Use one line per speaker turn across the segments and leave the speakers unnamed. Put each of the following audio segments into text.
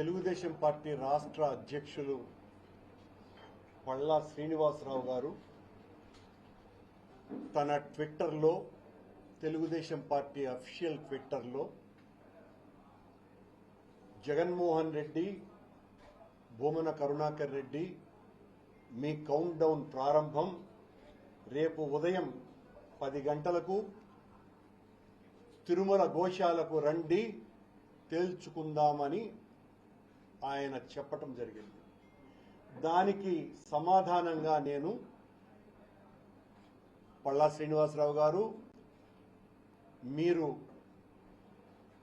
Telugu Desam party రాష్ట్ర అధ్యక్షులు పళ్ళా శ్రీనివాసరావు గారు తన ట్విట్టర్లో, తెలుగుదేశం పార్టీ అఫీషియల్ ట్విట్టర్లో జగన్మోహన్ రెడ్డి, భూమన కరుణాకర్ రెడ్డి మీ కౌంట్ డౌన్ ప్రారంభం, రేపు ఉదయం 10 గంటలకు తిరుమల గోశాలకు రండి, తేల్చుకుందామని ఆయన చెప్పటం జరిగింది. దానికి సమాధానంగా నేను పళ్ళా శ్రీనివాసరావు గారు, మీరు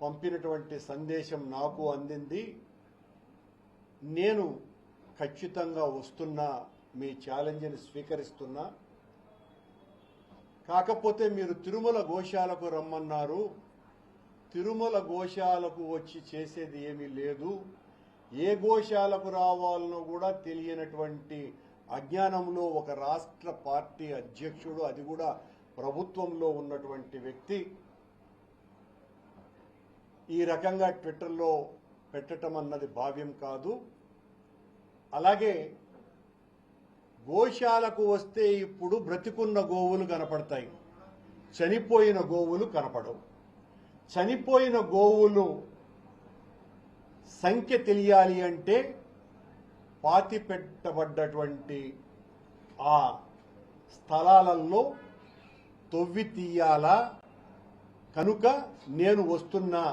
పంపినటువంటి సందేశం నాకు అందింది, నేను ఖచ్చితంగా వస్తున్నా, మీ ఛాలెంజ్ని స్వీకరిస్తున్నా. కాకపోతే మీరు తిరుమల గోశాలకు రమ్మన్నారు, తిరుమల గోశాలకు వచ్చి చేసేది ఏమీ లేదు, ఏ గోశాలకు రావాలనో కూడా తెలియనటువంటి అజ్ఞానంలో ఒక రాష్ట్ర పార్టీ అధ్యక్షుడు, అది కూడా ప్రభుత్వంలో ఉన్నటువంటి వ్యక్తి ఈ రకంగా ట్విట్టర్లో పెట్టడం అన్నది భావ్యం కాదు. అలాగే గోశాలకు వస్తే ఇప్పుడు బ్రతికున్న గోవులు కనపడతాయి, చనిపోయిన గోవులు కనపడవు. చనిపోయిన గోవులు సంఖ్య తెలియాలి అంటే పాతిపెట్టబడ్డటువంటి ఆ స్థలాలలో తవ్వి తీయాలా, కనుక నేను వస్తున్నా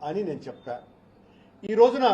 అని నేను చెప్పా. ఈ రోజున